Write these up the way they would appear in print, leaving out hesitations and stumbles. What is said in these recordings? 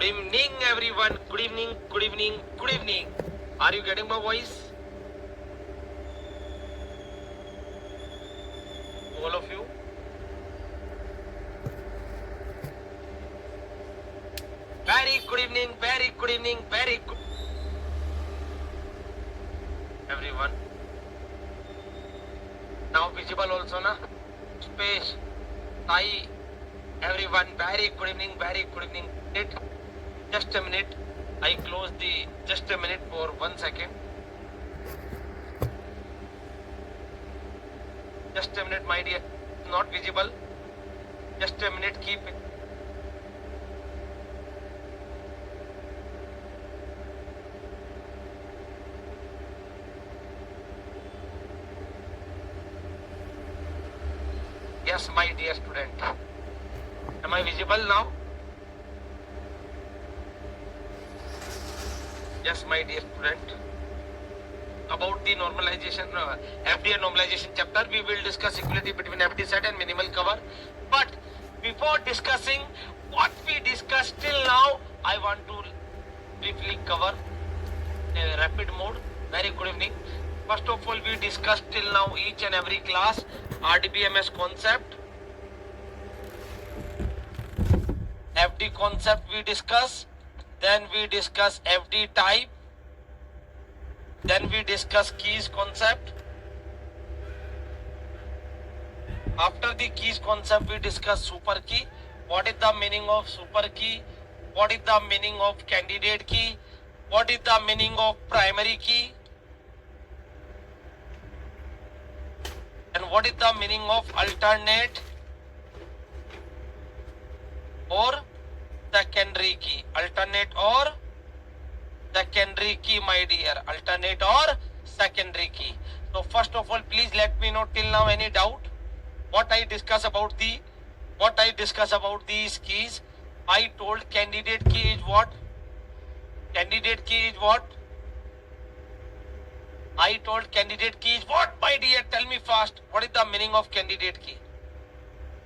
evening, everyone. Good evening, good evening, good evening. Are you getting my voice? All of you? Very good evening, very good evening, very good. Everyone. Now visible also, na? Space. Hi, everyone. Very good evening, very good evening. Just a minute. I close the. Just a minute for 1 second. Just a minute, my dear. Not visible. Just a minute. Keep it. Yes, my dear student. Am I visible now? Yes, my dear student. About the normalization, FDA normalization chapter, we will discuss equality between FD set and minimal cover. But before discussing what we discussed till now, I want to briefly cover a rapid mode. Very good evening. First of all, we discussed till now each and every class RDBMS concept, FD concept we discuss, then we discuss FD type, then we discuss keys concept. After the keys concept, we discuss super key. What is the meaning of super key? What is the meaning of candidate key? What is the meaning of primary key? And what is the meaning of alternate or secondary key? Alternate or secondary key, my dear. Alternate or secondary key. So first of all, please let me know till now any doubt. What I discuss about these keys. I told candidate key is what? Candidate key is what? I told candidate key is what, my dear? Tell me fast. What is the meaning of candidate key?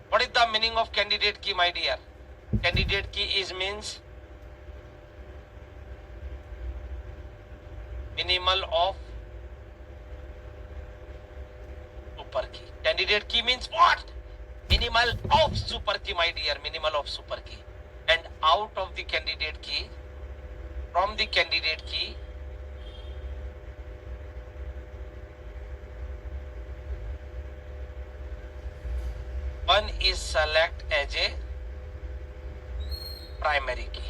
What is the meaning of candidate key, my dear? Candidate key is means minimal of super key. Candidate key means what? Minimal of super key, my dear. Minimal of super key. And out of the candidate key, from the candidate key, one is select as a primary key.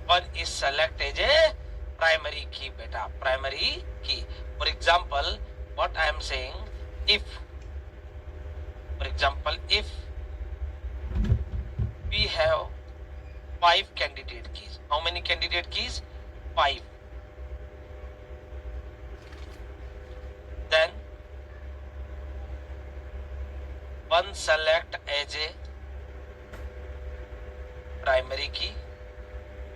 One is select as a primary key, beta. Primary key. For example, what I am saying, if we have 5 candidate keys. How many candidate keys? 5. Then one select as a primary key,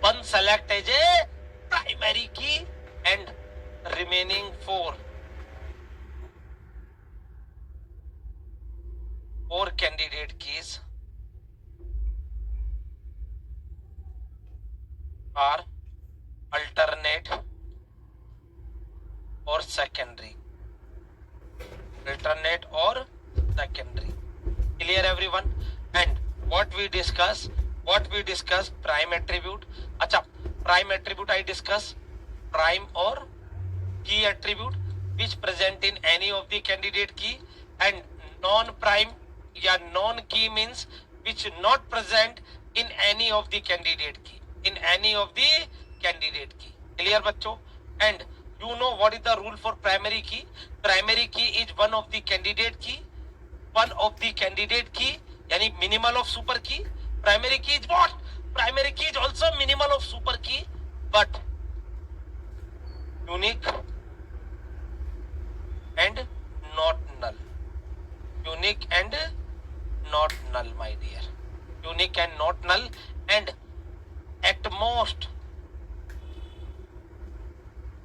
one select as a primary key, and remaining 4 candidate keys are alternate or secondary. Alternate or secondary. Clear, everyone? And what we discuss prime attribute. Acha, prime attribute I discuss. Prime or key attribute which present in any of the candidate key, and non-prime या non-key means which not present in any of the candidate key. In any of the candidate key. Clear, बच्चों? And you know what is the rule for primary key? Primary key is one of the candidate key. One of the candidate key, yani minimal of super key. Primary key is what? Primary key is also minimal of super key, but unique and not null. Unique and not null, my dear. Unique and not null, and at most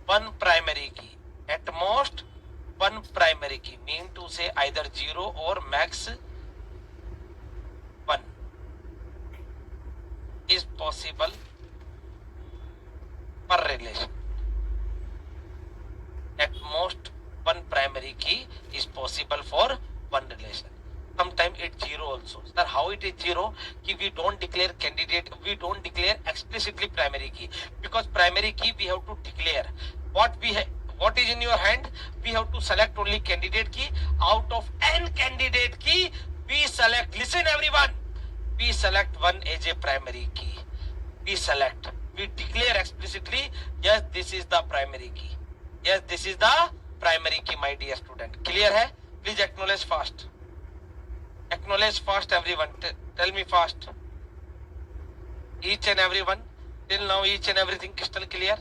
one primary key. At most one primary key, mean to say either 0 or max 1. primary key is possible for one relation. Sometimes it's zero also. Sir, how it is zero? Ki we don't declare candidate, we don't declare explicitly primary key, because primary key we have to declare. What is in your hand? We have to select only candidate key. Out of n candidate key, we select. Listen, everyone. We select one as a primary key. We select. We declare explicitly. Yes, this is the primary key. Yes, this is the primary key, my dear student. Clear hai? Please acknowledge fast. Acknowledge fast, everyone. Tell me fast. Each and everyone. Till now, each and everything crystal clear.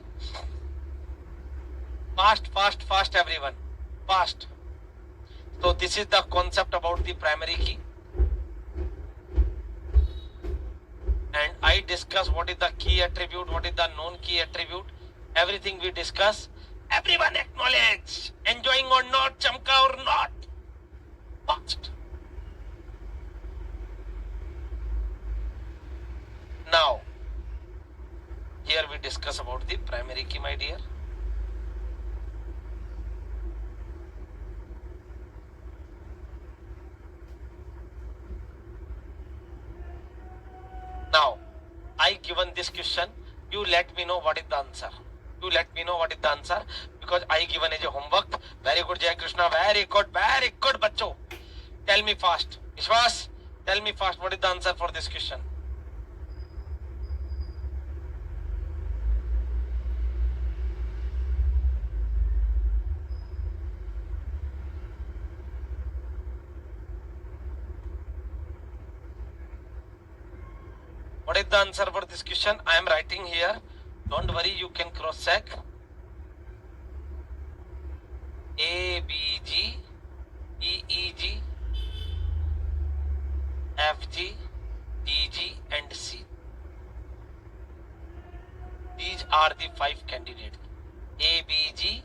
Fast, fast, fast, everyone. Fast. So this is the concept about the primary key. And I discuss what is the key attribute, what is the non-key attribute. Everything we discuss. Everyone acknowledge. Enjoying or not, chamka or not. Fast. Now, here we discuss about the primary key, my dear. Now, I given this question, you let me know what is the answer. You let me know what is the answer, because I given as a homework. Very good, Jai Krishna. Very good, bachcho. Tell me fast. Vishwas, tell me fast what is the answer for this question. What is the answer for this question? I am writing here. Don't worry, you can cross check. A, B, G, E, E, G, F, G, D, G, and C. These are the 5 candidates. A, B, G,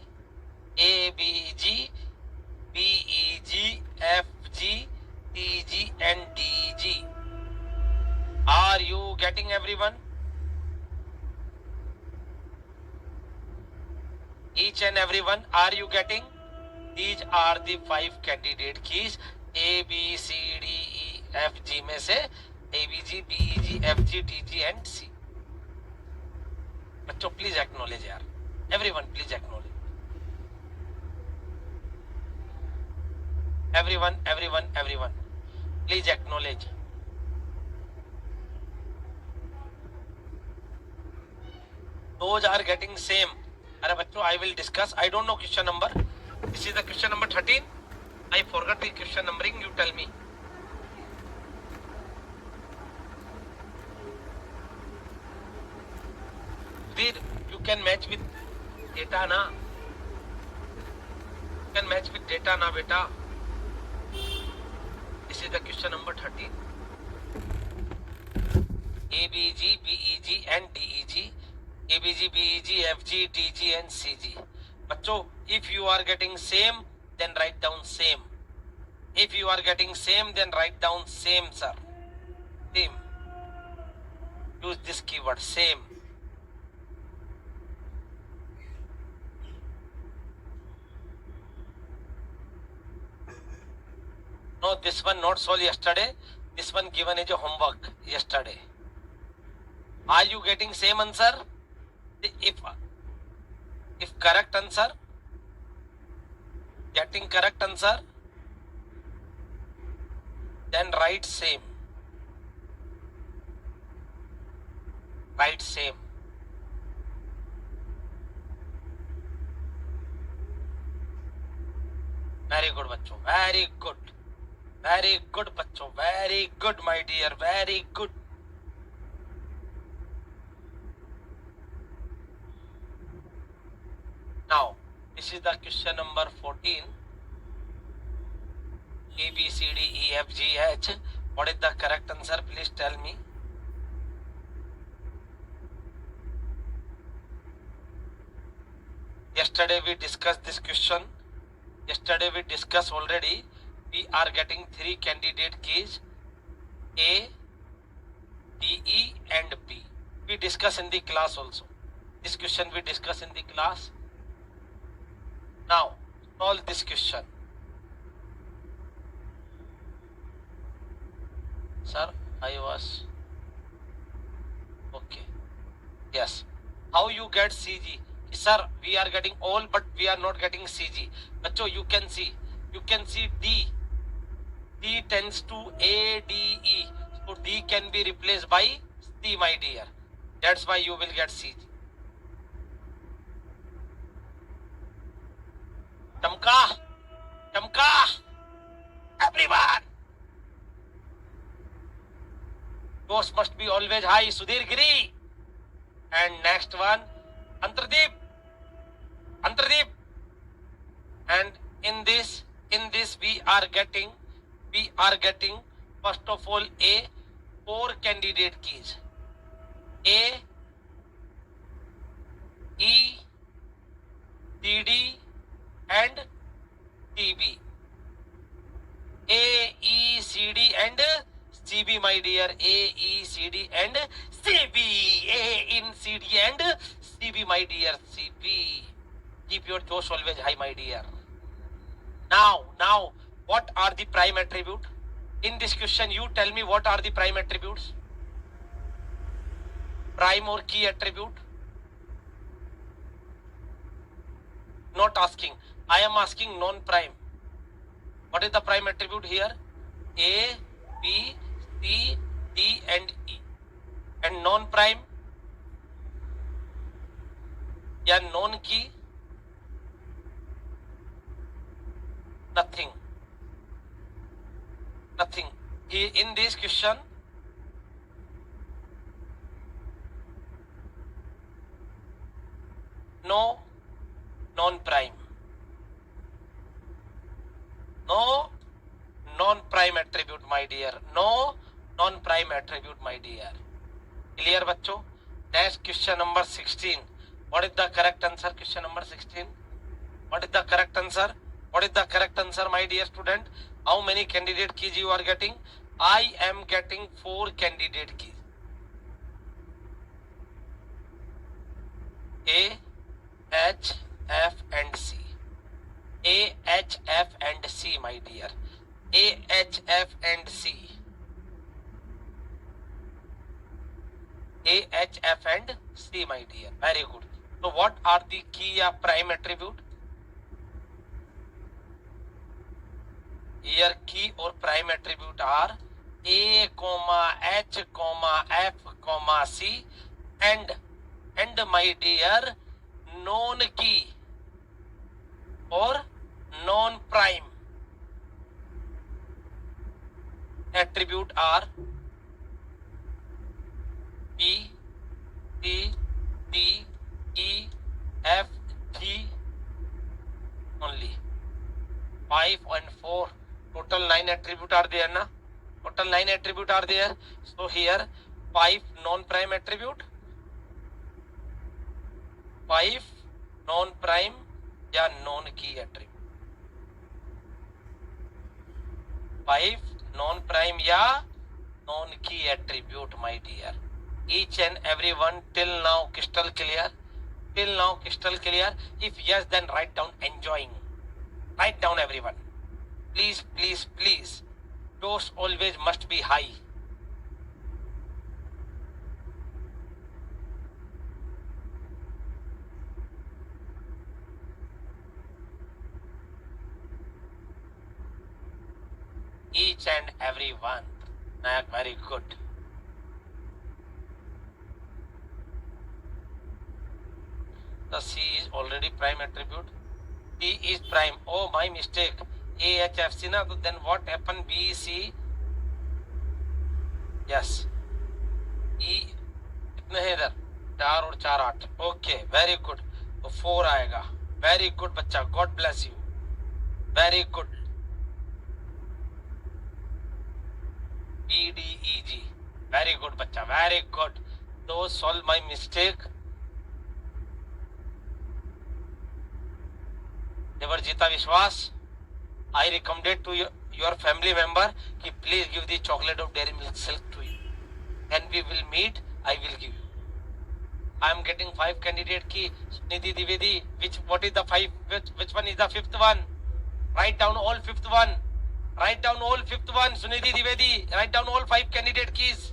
A, B, G, B, E, G, F, G, T, G, and D, G. Are you getting, everyone? Each and everyone, are you getting? These are the 5 candidate keys. A, B, C, D, E, F, G में से A, B, G, B, E, G, F, G, T, G and C. बच्चों please acknowledge यार. Everyone please acknowledge. Everyone. Please acknowledge. Those are getting same. अरे बच्चों, I will discuss. I don't know question number. This is the question number 13. I forgot the question numbering. You tell me. Veer, you can match with data na. You can match with data na, beta. This is the question number 13. A, B, G, B, E, G and D, E, G. A, B, G, B, E, G, F, G, D, G and C, G. बच्चों, if you are getting same, then write down same. If you are getting same, then write down same, sir. Same. Use this keyword, same. No, this one not solved yesterday. This one given as a homework yesterday. Are you getting same answer? If correct answer, getting correct answer, then write same. Write same. Very good, bachcho. Very good. Very good, bachcho. Very good, my dear. Very good. Now, this is the question number 14. A, B, C, D, E, F, G, H. What is the correct answer? Please tell me. Yesterday we discussed this question. Yesterday we discussed already. We are getting 3 candidate keys. A, D, E and B. We discuss in the class also. This question we discuss in the class. Now, solve this question. Sir, I was okay. Yes. How you get CG? Sir, we are getting all, but we are not getting CG. Bacho, you can see D. D tends to A, D, E. So D can be replaced by C, my dear. That's why you will get CG. Chamka, everyone. Those must be always high. Sudhir Giri. And next one, Antardeep. And in this we are getting first of all A, 4 candidate keys. A, E, C, D and CB. A, E, C, D and CB, my dear. A, E, C, D and CB. A in C, D and CB, my dear. CB. Keep your Josh always high, my dear. Now, what are the prime attribute? In this question, you tell me what are the prime attributes? Prime or key attribute? Not asking. I am asking non-prime. What is the prime attribute here? A, B, C, D and E. And non-prime? Yeah, non-key? Nothing. In this question, no non-prime. No non-prime attribute, my dear. No non-prime attribute, my dear. Clear, bachcho? Next question number 16. What is the correct answer? Question number 16. What is the correct answer? What is the correct answer, my dear student? How many candidate keys you are getting? I am getting 4 candidate keys. A, H, F and C. A, H, F and C, my dear. A, H, F and C. A, H, F and C, my dear. Very good. So what are the key or prime attribute? Here key or prime attribute are A, H, F, C and my dear non-key or non-prime attribute are B, C, D, E, F, G only. 5 and 4. Total 9 attribute are there, na? Total 9 attribute are there. So here 5 non-prime attribute, 5 non-prime या non-key attribute. 5 non-prime या non-key attribute, my dear. Each and every one till now crystal clear. Till now crystal clear. If yes, then write down enjoying. Write down, everyone. Please, please, please. Dose always must be high. Each and every one. Very good. The C is already prime attribute. C is prime. Oh, my mistake. A, H, F, C. Now, then what happened? B, C. Yes. E. कितने हैं इधर? 4 और 4 8. Okay, very good. तो 4 आएगा. Very good बच्चा. God bless you. Very good. B, D, E, G. Very good बच्चा. Very good. So solve my mistake. Devarjita Vishwas, I recommended to your family member कि please give the chocolate of Dairy Milk Silk to you. And we will meet, I will give you. I am getting 5 candidate key. Nidhi Divedi, what is the 5? Which one is the 5th one? Write down all 5th one. Write down all 5th one. Sunidhi Divedi, write down all 5 candidate keys.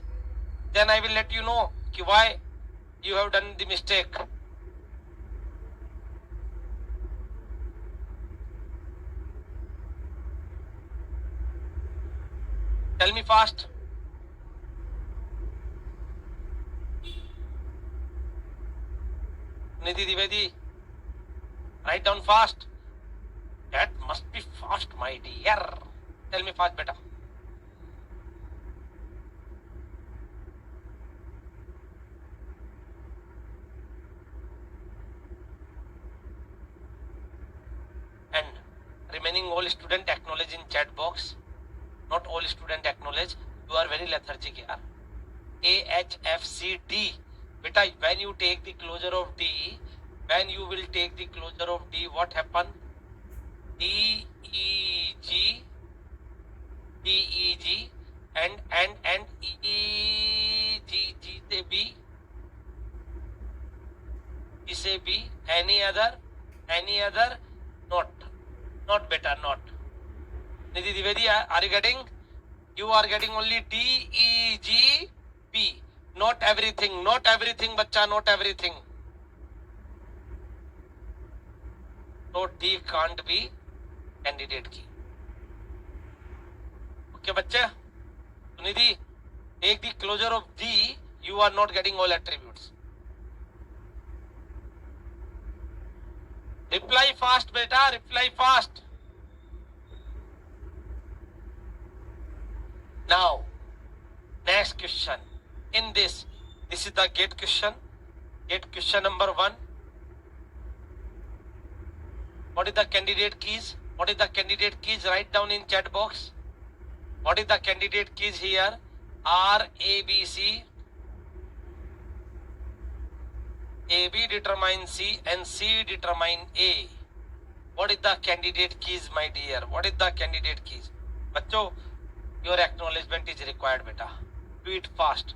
Then I will let you know why you have done the mistake. Tell me fast. Nidhi Divedi, write down fast. That must be fast, my dear. Tell me fast, beta. And remaining all student acknowledge in chat box. Not all student acknowledge. You are very lethargic here. A, H, F, C, D. Beta, when you take the closure of D, when you will take the closure of D, what happen? D, E, G, D, E, G, and E, G, G से B, G से B, any other, not better, not. Nidhi Divedi, are you getting? You are getting only D, E, G, B. Not everything, bacha, not everything. So D can't be candidate key. Okay, bacha. Nidhi, take the closure of D, you are not getting all attributes. Reply fast, beta, reply fast. Now, next question. In this is the gate question. Gate question number 1. What is the candidate keys? Write down in chat box. What is the candidate keys here? R, A, B, C. A, B determine C and C determine A. What is the candidate keys, my dear? What is the candidate keys? Bachcho, your acknowledgement is required, beta. Do it fast.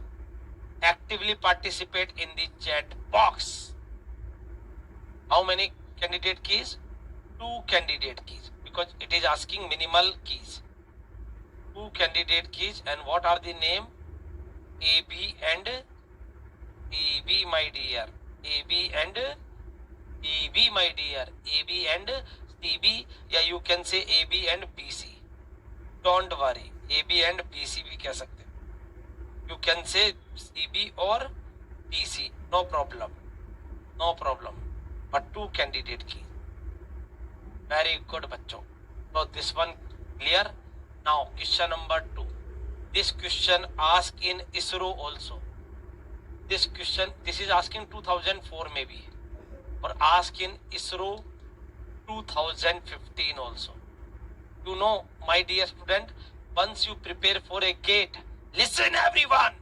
Actively participate in the chat box. How many candidate keys? 2 candidate keys, because it is asking minimal keys. 2 candidate keys, and what are the name? AB and EB, my dear. AB and EB, my dear. AB and CB, yeah, you can say AB and BC. Don't worry, AB and BC भी कह सकते. You can say CB or BC, no problem. But 2 candidate key. Very good, bachcho. So this one clear. Now question number 2. This question asked in ISRO also. This is asking 2004 maybe, or ask in ISRO 2015 also. You know, my dear student, once you prepare for a gate, listen everyone,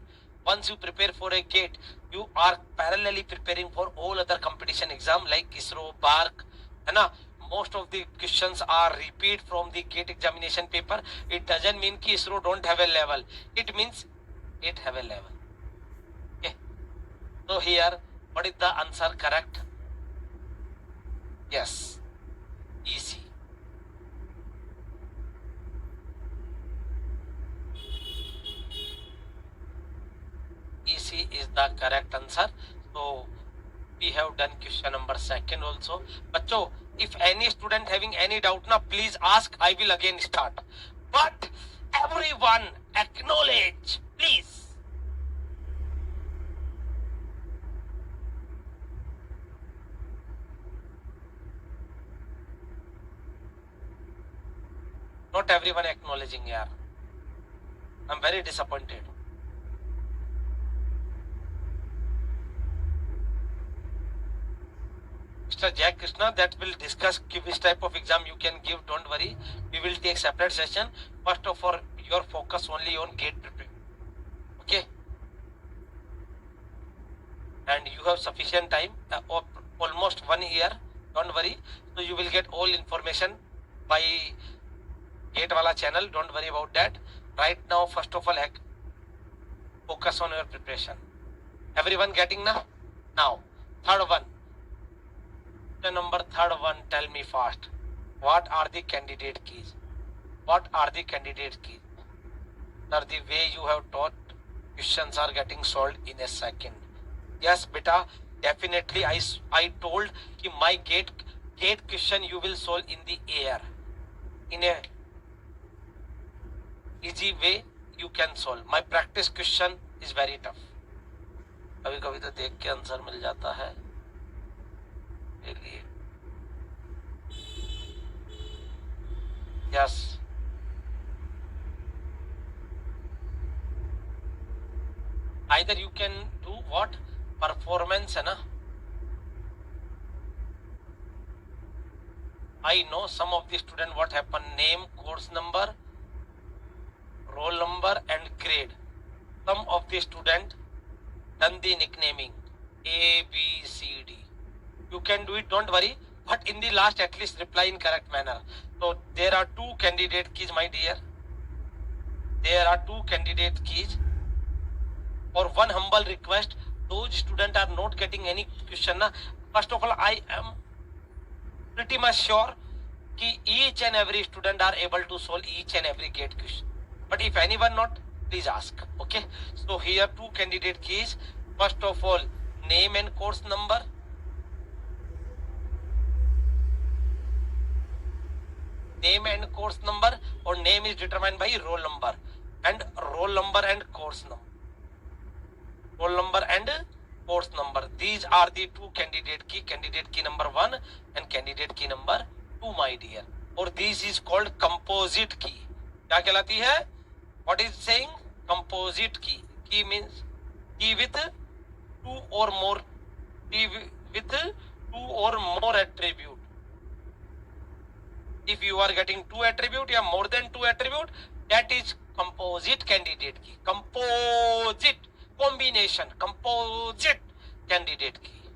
once you prepare for a gate, you are parallelly preparing for all other competition exam like ISRO, BARC, है most of the questions are repeat from the gate examination paper. It doesn't mean कि ISRO don't have a level. It means it have a level. Okay. So here, what is the answer correct? Yes. Easy. EC is the correct answer. So we have done question number 2 also. Bachcho, if any student having any doubt now, please ask. I will again start. But everyone acknowledge, please. Not everyone acknowledging here. I'm very disappointed. Mr. Jack Krishna, that will discuss which type of exam you can give. Don't worry, we will take separate session. First of all, your focus only on gate preparation. Okay, and you have sufficient time, almost 1 year. Don't worry. So you will get all information by gate wala channel. Don't worry about that. Right now, first of all, focus on your preparation. Everyone getting now? Now, third one. The number third one, tell me fast. What are the candidate keys? What are the candidate keys? Sir, the way you have taught, questions are getting solved in a second. Yes, beta, definitely. I told कि my gate question you will solve in the air, in a easy way you can solve. My practice question is very tough. कभी कभी तो देख के answer मिल जाता है. Yes. Either you can do what? Performance है ना. I know some of the student what happen, name, course number, roll number and grade. Some of the student done the nicknaming A, B, C, D. You can do it, don't worry. But in the last at least reply in correct manner. So there are two candidate keys, my dear. There are two candidate keys. For one humble request, those students are not getting any question. Na? First of all, I am pretty much sure कि each and every student are able to solve each and every gate question. But if anyone not, please ask. Okay. So here two candidate keys. First of all, name and course number. Name and course number, or name is determined by roll number, and roll number and course number. Roll number and course number. These are the two candidate key. Candidate key number 1 and candidate key number 2, my dear. Or this is called composite key. क्या कहलाती है? What is saying? Composite key. Key means key with two or more. Key with two or more attribute. If you are getting two attribute or more than two attribute, that is composite candidate key. Composite combination. Composite candidate key.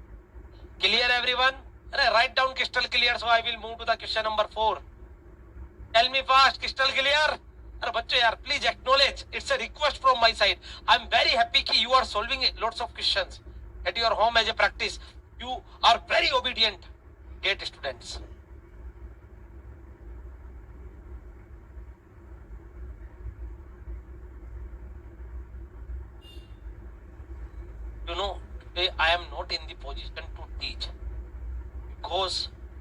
Clear everyone? Write down crystal clear. So I will move to the question number 4. Tell me fast. Crystal clear? अरे बच्चों यार, please acknowledge. It's a request from my side. I'm very happy कि you are solving lots of questions at your home as a practice. You are very obedient, great students. You know, today I am not in the position to teach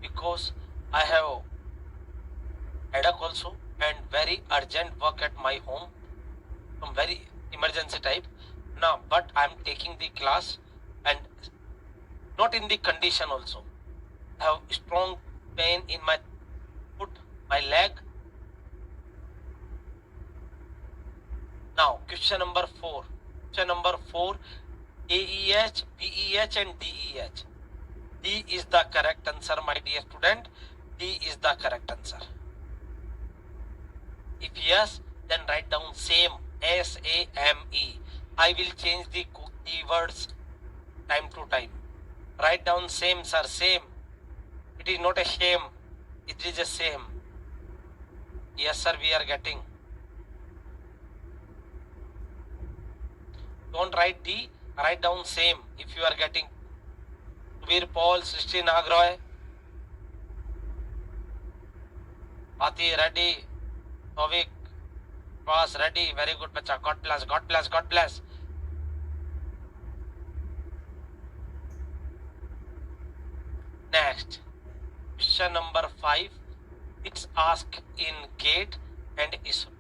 because I have headache also and very urgent work at my home, some very emergency type. Now, but I am taking the class and not in the condition also. I have strong pain in my foot, my leg. Now, question number 4. Question number 4. AEH, BEH and DEH. D is the correct answer, my dear student. D is the correct answer. If yes, then write down same, SAME. I will change the keywords time to time. Write down same, sir, same. It is not a shame. It is a same. Yes, sir, we are getting. Don't write D. Write down same if you are getting. Veer Paul, Srishti Nagroy. Ati ready. Tovik. Was ready. Very good, bacha. God bless. God bless. God bless. Next. Question number 5. It's asked in GATE and ISRO.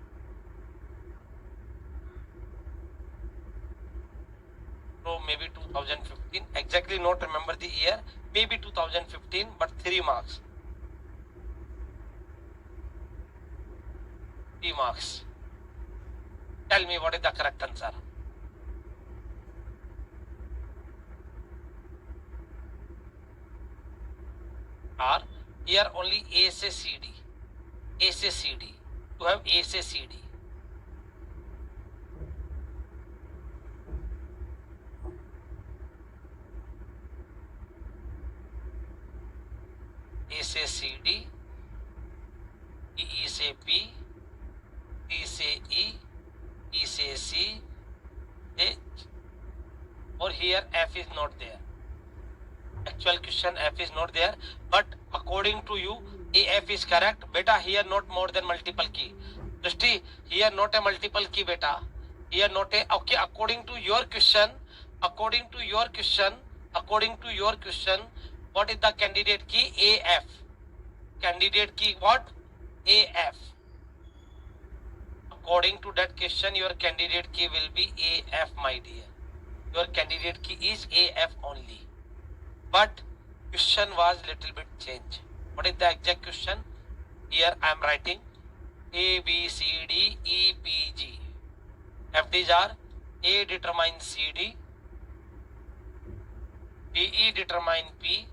Maybe 2015, exactly not remember the year, maybe 2015, but 3 marks. 3 marks. Tell me what is the correct answer. Or here only A से CD. A से CD. You have A से CD. A से CD, E से P, P से E, E से C, H, or here F is not there. actual question F is not there, but according to you AF is correct. Beta here not more than multiple key. Drishti, here not a multiple key beta. Here not a, okay, according to your question, what is the candidate key? AF. Candidate key what? AF. According to that question, your candidate key will be AF, my dear. Your candidate key is AF only. But question was little bit changed. What is the exact question? Here I am writing A, B, C, D, E, P, G. FDs are A determine CD, DE determine P,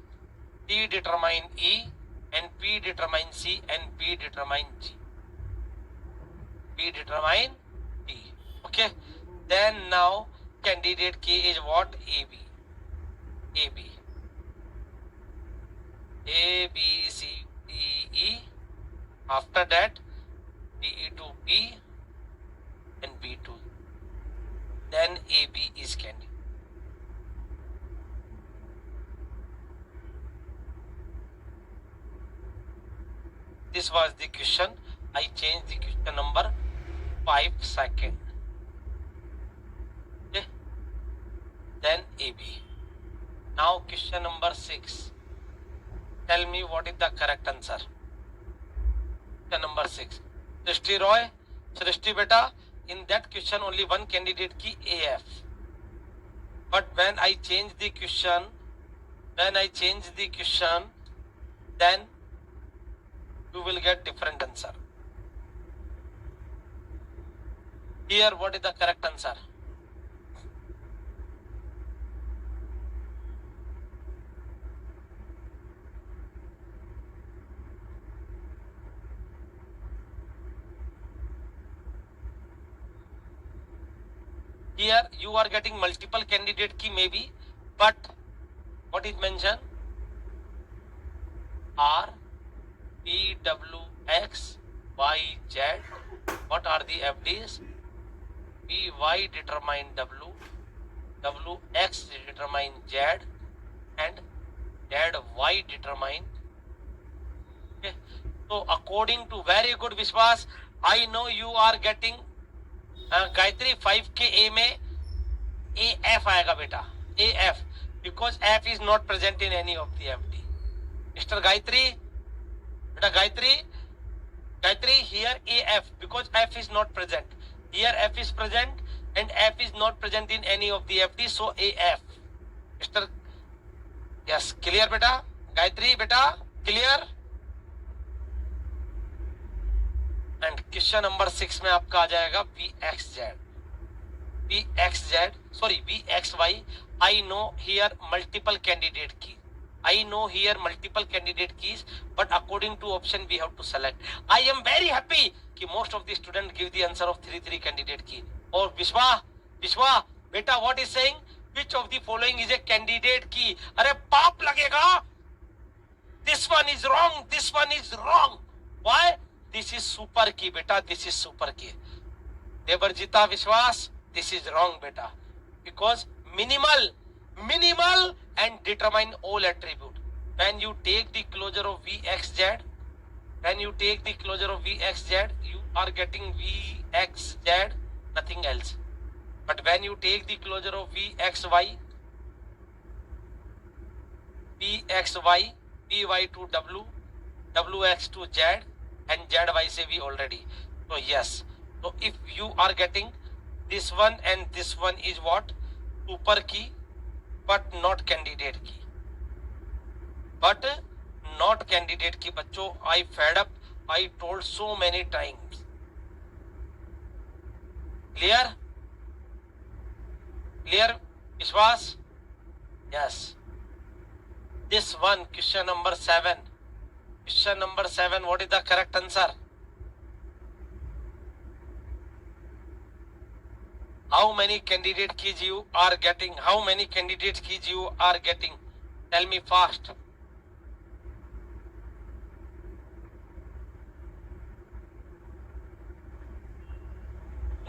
D determine E, and P determine C, and B determine G. B determine D. Okay. Then now candidate key is what? AB. AB. A, B, C, D, E. After that, DE to P and B to. Then AB is candidate. This was the question. I changed the question number 5 seconds. Okay. Then AB. Now question number 6. Tell me what is the correct answer. Question number 6. Srishti Roy. Srishti beta, in that question only one candidate key AF. But when I change the question, then you will get different answer. Here, what is the correct answer? Here, you are getting multiple candidate key maybe, but what is mentioned? R, P, W, X, Y, Z. What are the FDs? P, Y determine W, W, X determine Z, and Z, Y determine. Okay. So according to, very good Vishwas, I know you are getting Gayatri 5 के ए में AF आएगा बेटा, AF, because F is not present in any of the FD. Mr. Gayatri, beta Gayatri, here AF, because F is not present. Here F is present and F is not present in any of the FD, so AF. Mr. Yes, clear beta? Gayatri beta, clear? And question number 6 में आपका आ जाएगा VXY. I know here multiple candidate key. I know here multiple candidate keys, but according to option we have to select. I am very happy कि most of the students give the answer of 3 candidate key. और विश्वा बेटा what is saying? Which of the following is a candidate key? अरे पाप लगेगा. This one is wrong. This one is wrong. Why? This is super key beta. This is super key. Devarjita Vishwas, this is wrong beta, because minimal and determine all attribute. When you take the closure of VXZ, you are getting VXZ, nothing else. But when you take the closure of VXY, PY to W, WX to Z, and ZY से भी already. So yes. So if you are getting this one and this one is what? Super key, but not candidate key. बच्चों, I fed up. I told so many times. Clear? Vishwas? Yes. This one, question number 7. What is the correct answer? How many candidate keys you are getting? Tell me fast.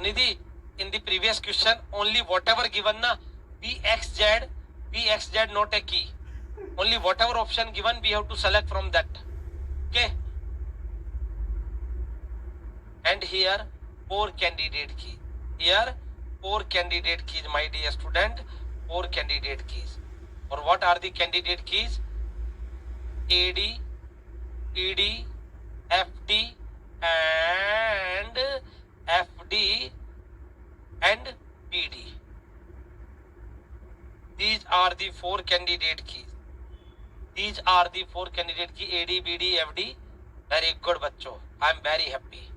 Nidhi, in the previous question, only whatever given na, VXZ not a key. Only whatever option given, we have to select from that. Okay. And here 4 candidate keys. Here 4 candidate keys, my dear student. 4 candidate keys. Or what are the candidate keys? AD, ED, FD, and FD and PD. These are the 4 candidate keys. These are the 4 candidate key, AD, BD, FD. Very good, bachcho. I am very happy.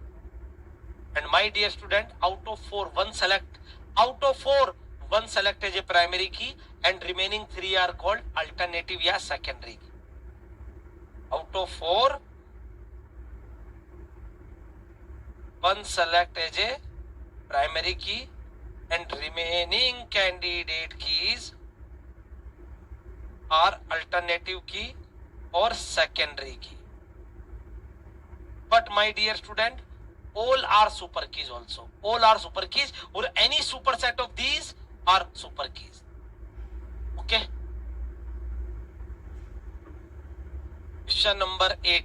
And my dear student, out of 4, one select. Out of 4, one select as a primary key, and remaining 3 are called alternative या secondary key. Out of 4, one select as a primary key, and remaining candidate keys are alternative key or secondary key. But my dear student, all are super keys also. All are super keys, or any superset of these are super keys. Okay. Question number 8.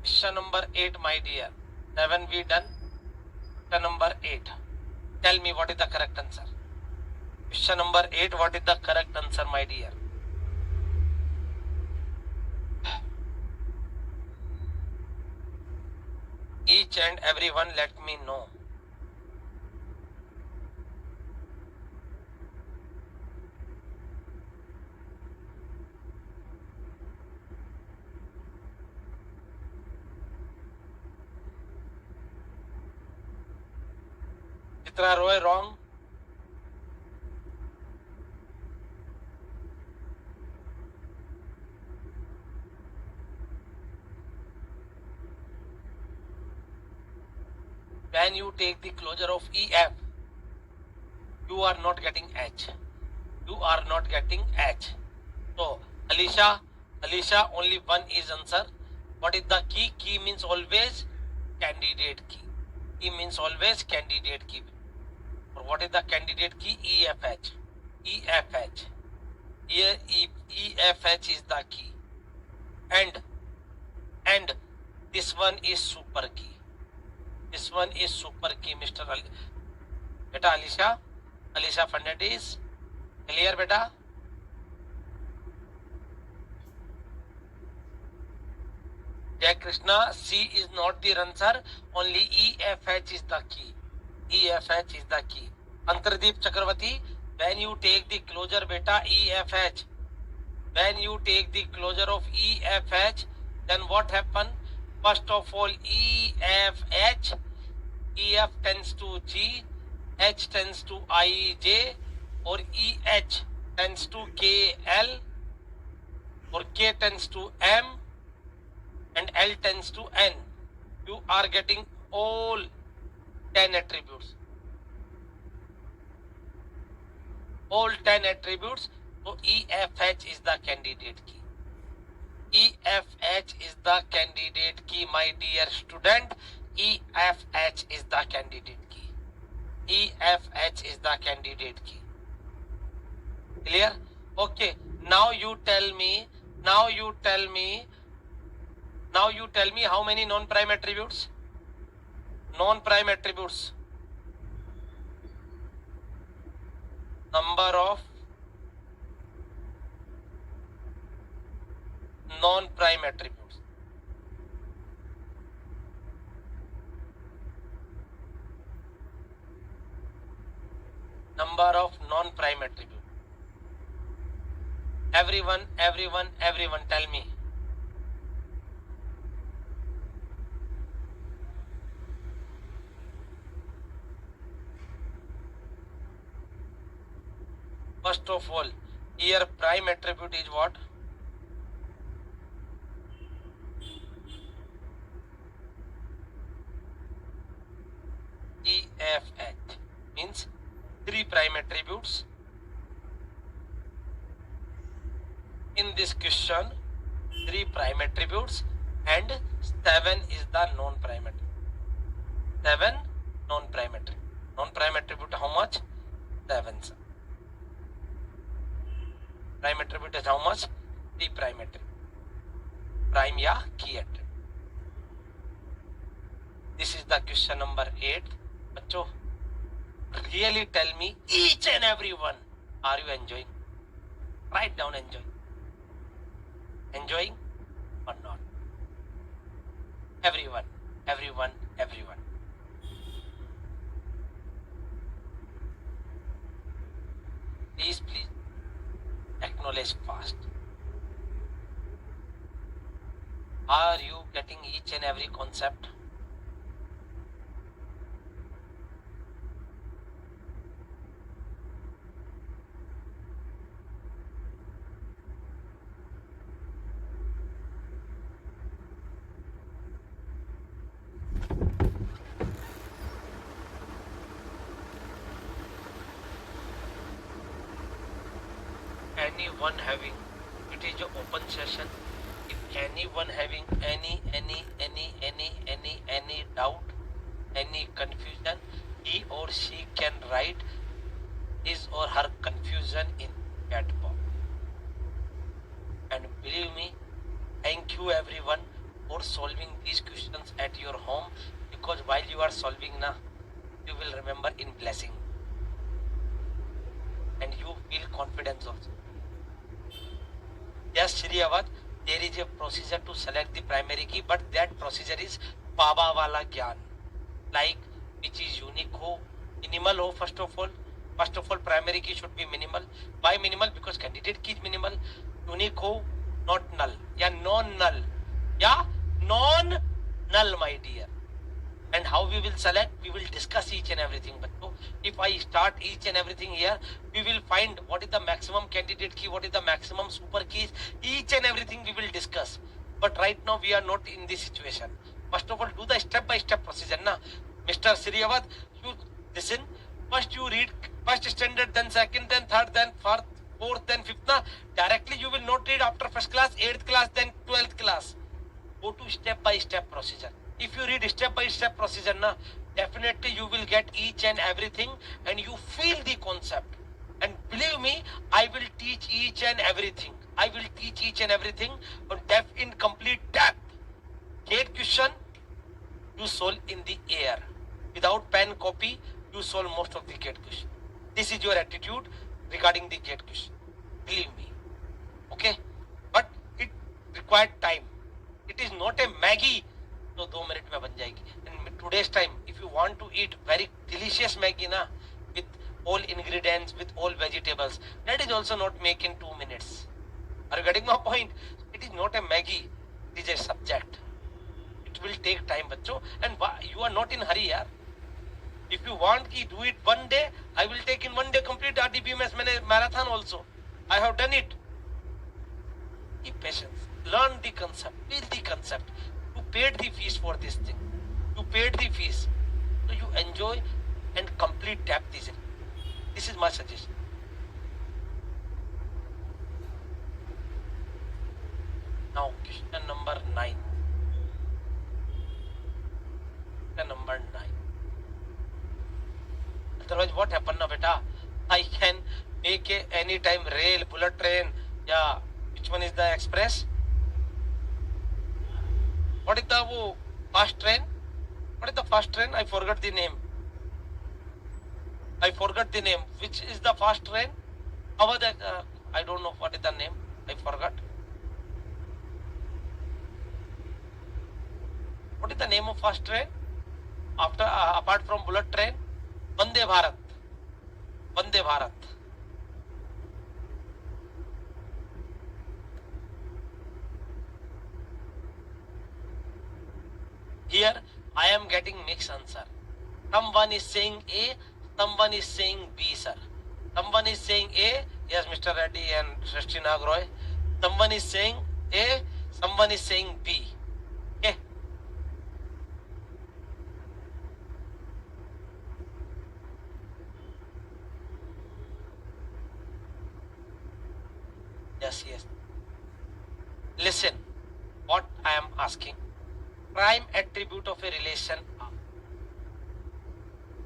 Question number 8, my dear. 7 we done. Question number 8. Tell me what is the correct answer. Question number 8, what is the correct answer, my dear? Each and everyone let me know. Chitra Roy wrong. When you take the closure of EF, you are not getting H. You are not getting H. So, Alicia, only one is answer. What is the key? Key means always candidate key. Key means always candidate key. Or what is the candidate key? EFH. EFH. Here EFH is the key. And this one is super key. This one is super key, Mr. Beta Alicia Fernandez. Clear, beta? Jai Krishna, C is not the answer. Only EFH is the key. EFH is the key. Antardeep Chakravarti, when you take the closure, beta, EFH. When you take the closure of EFH, then what happen? First of all, EFH, EF tends to G, H tends to IJ, or EH tends to KL, or K tends to M, and L tends to N. You are getting all 10 attributes. All 10 attributes. So EFH is the candidate key. EFH is the candidate key, my dear student. EFH is the candidate key. EFH is the candidate key. Clear? Okay. Now you tell me how many non-prime attributes? Non-prime attributes. Number of non-prime attributes. Number of non-prime attributes. Everyone, tell me. First of all, here prime attribute is what? EFH means 3 prime attributes. In this question, 3 prime attributes and 7 is the non-prime attribute. 7 non-prime attribute. Non-prime attribute how much? 7. Prime attribute the question number 8. बच्चों, really tell me, each and every one, are you enjoying? Write down enjoying or not? Everyone. Please acknowledge fast. Are you getting each and every concept? Anyone having, it is your open session. If anyone having any doubt, any confusion, he or she can write his or her confusion in chat box. And believe me, thank you everyone for solving these questions at your home, because while you are solving now, you will remember in blessing and you feel confidence also. Yes, Shri Awad, there is a procedure to select the primary key, but that procedure is Baba wala Gyan, like which is unique ho, minimal ho. First of all, primary key should be minimal. Why minimal? Because candidate key is minimal. Unique ho, not null. Yeah, non-null. Yeah, non-null, my dear. And how we will select, we will discuss each and everything. But if I start each and everything here, we will find what is the maximum candidate key, what is the maximum super keys, each and everything we will discuss. But right now we are not in this situation. First of all, do the step-by-step procedure. Na, Mr. Siriyavad, you listen. First you read first standard, then second, then third, then fourth, then fifth. Na, directly you will not read after first class, 8th class, then 12th class. Go to step-by-step procedure. If you read step-by-step procedure, na, definitely you will get each and everything and you feel the concept. And believe me, I will teach each and everything. But in complete depth. Gate question, you solve in the air. Without pen copy, you solve most of the gate question. This is your attitude regarding the gate question. Believe me. Okay? But it required time. It is not a Maggie. तो 2 minute में बन जाएगी. In today's time, if you want to eat very delicious Maggi na, with all ingredients, with all vegetables, that is also not make in 2 minutes. Are you getting my point? It is not a Maggi. It is a subject. It will take time, बच्चों. And you are not in hurry, yaar. If you want to do it one day, I will take in one day complete RDBMS marathon also. I have done it. Keep patience. Learn the concept. Feel the concept. You paid the fees for this thing. You paid the fees. So you enjoy and complete depth this. This is my suggestion. Now question number 9. Question number 9. Otherwise what happened now, beta? I can make a anytime rail, bullet train. Yeah. Which one is the express? What is the fast train? What is the fast train? I forgot the name. Which is the fast train? I don't know what is the name. I forgot. What is the name of fast train? Apart from bullet train? Vande Bharat. Here I am getting mixed answer. Someone is saying A, someone is saying B, sir. Someone is saying A, yes, Mr. Reddy and Srishti Nagroy. Someone is saying A, someone is saying B. Okay. Yes. Listen, what I am asking. Prime attribute of a relation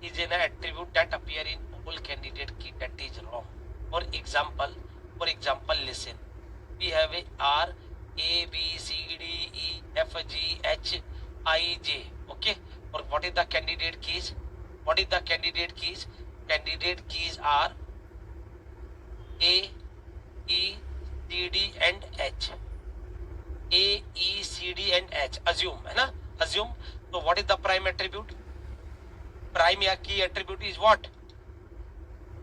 is an attribute that appear in all candidate key. That is wrong. For example, listen. We have a R, A, B, C, D, E, F, G, H, I, J. Okay. For what is the candidate keys? What is the candidate keys? Candidate keys are A, E, C, D and H. A, E, C, D and H. Assume, है ना? Assume. So what is the prime attribute? Prime या key attribute is what?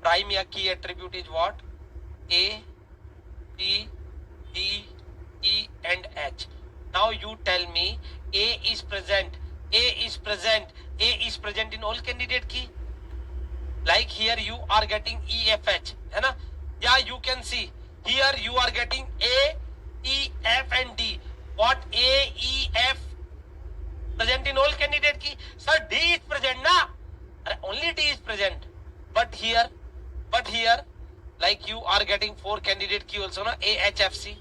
Prime या key attribute is what? A, C, D, E and H. Now you tell me A is present. A is present. A is present in all candidate key. Like here you are getting E, F, H. है ना? Yeah, you can see. Here you are getting A, E, F and D. What A, E, F present in all candidate key? Sir, D is present na? Only D is present. But here, like you are getting 4 candidate key also na? A, H, F, C.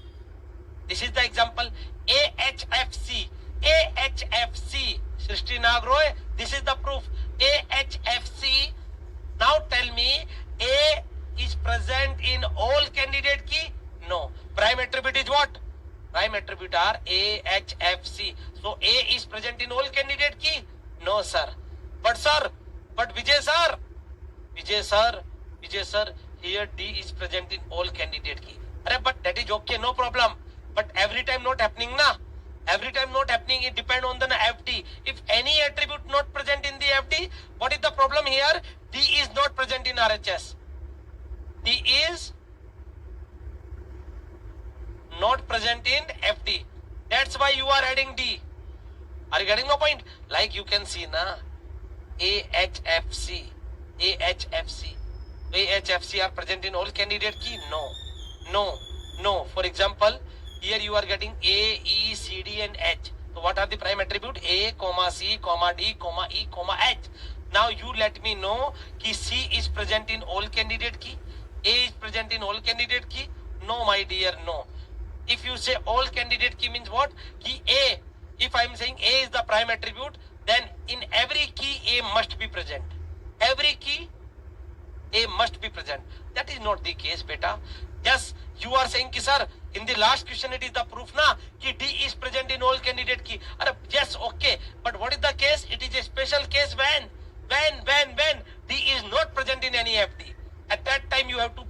This is the example. A, H, F, C. A, H, F, C. Srishti Nagroy, this is the proof. A, H, F, C. Now tell me, A is present in all candidate key? No. Prime attribute is what? Prime attribute are A, H, F, C. So A is present in all candidate key? No, sir. But Vijay sir, here D is present in all candidate key. But that is okay, no problem. But every time not happening na? Every time not happening, it depend on the FD. If any attribute not present in the FD, what is the problem here? D is not present in RHS. D is not present in FD. That's why you are adding D. Are you getting my point? Like you can see na, AHFC are present in all candidate key? No. For example, here you are getting A, E, C, D and H. So what are the prime attribute? A, C, D, E, H. Now you let me know कि C is present in all candidate key. A is present in all candidate key? No, my dear, no. If you say all candidate key means what? Key A. If I am saying A is the prime attribute, then in every key A must be present. Every key A must be present. That is not the case, beta. Yes, you are saying ki sir, in the last question it is the proof na ki D is present in all candidate key. Yes, okay. But what is the case? It is a special case when D is not present in any FD. At that time you have to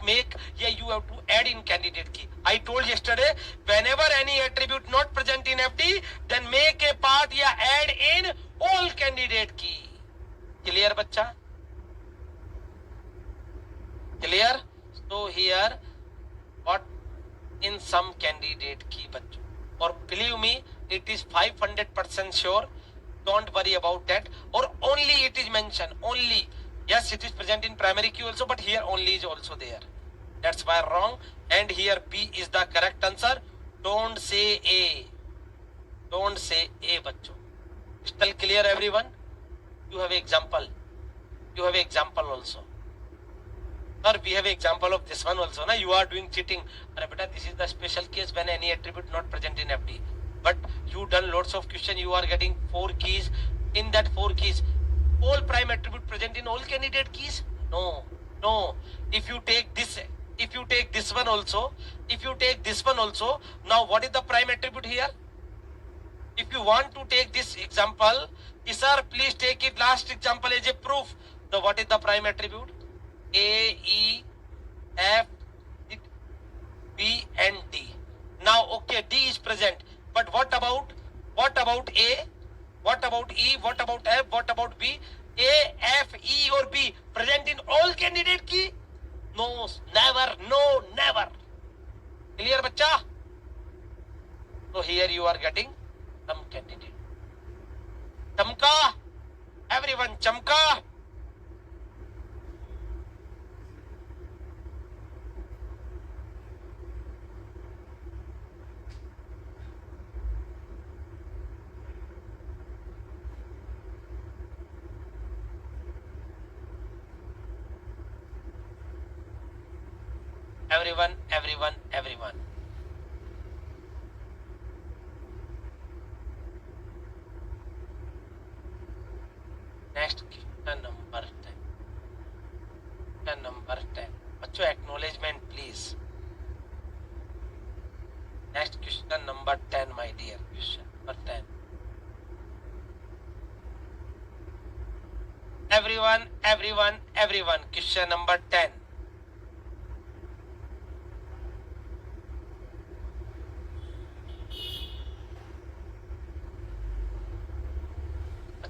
add in candidate key. I told yesterday, whenever any attribute not present in FD, then make a part add in all candidate key. Clear, bachcha? Clear? So here, what in some candidate key, bachcho. Or believe me, it is 500% sure. Don't worry about that. Or only it is mentioned. Only. Yes, it is present in primary key also, but here only is also there. That's why wrong. And here B is the correct answer. Don't say A. Don't say A, bachcho. Still clear, everyone? You have example. You have example also. Or we have example of this one also. Na? You are doing cheating. This is the special case when any attribute not present in FD. But you done lots of question. You are getting 4 keys. In that 4 keys, all prime attribute present in all candidate keys? No. If you take this one also, now what is the prime attribute here? If you want to take this example, sir, please take it last example as a proof. So what is the prime attribute? A, E, F, B and D. Now okay, D is present. But what about A? What about E? What about F? What about B? A, F, E or B present in all candidate key? No, never. Clear, bachcha? So here you are getting some candidate. Chamka. Everyone, chamka. Everyone. Next question number 10. Bachcho, acknowledgement please. Next question number 10, my dear. Question number 10. everyone. Question number 10.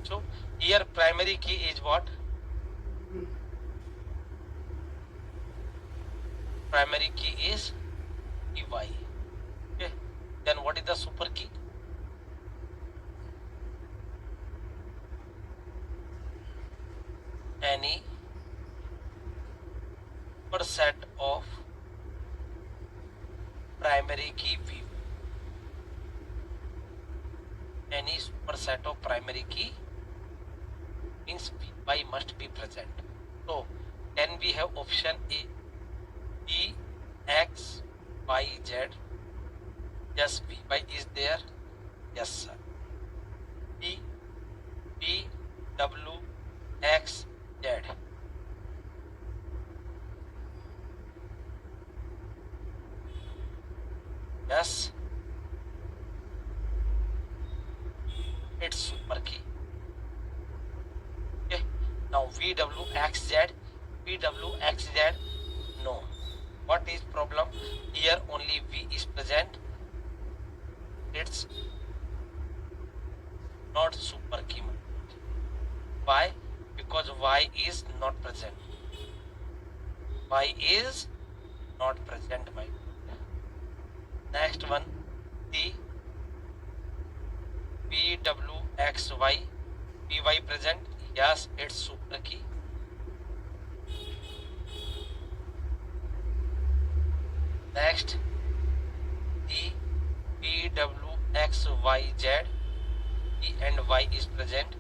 So here primary key is what? Primary key is EY. Okay. Then what is the super key? Any superset of primary key V. Any superset of primary key means Vy must be present. So then we have option A, E, X, Y, Z. Yes, Vy is there. Yes, sir. P, P, W, X, Z. Yes, it's super key. Okay. Now VWXZ, VWXZ, no. What is problem? Here only V is present. It's not super key. Why? Because Y is not present. Y is not present. My next one, the VWXY, Vy present. Yes, it's super key. Next, the VWXYZ, E and Y is present.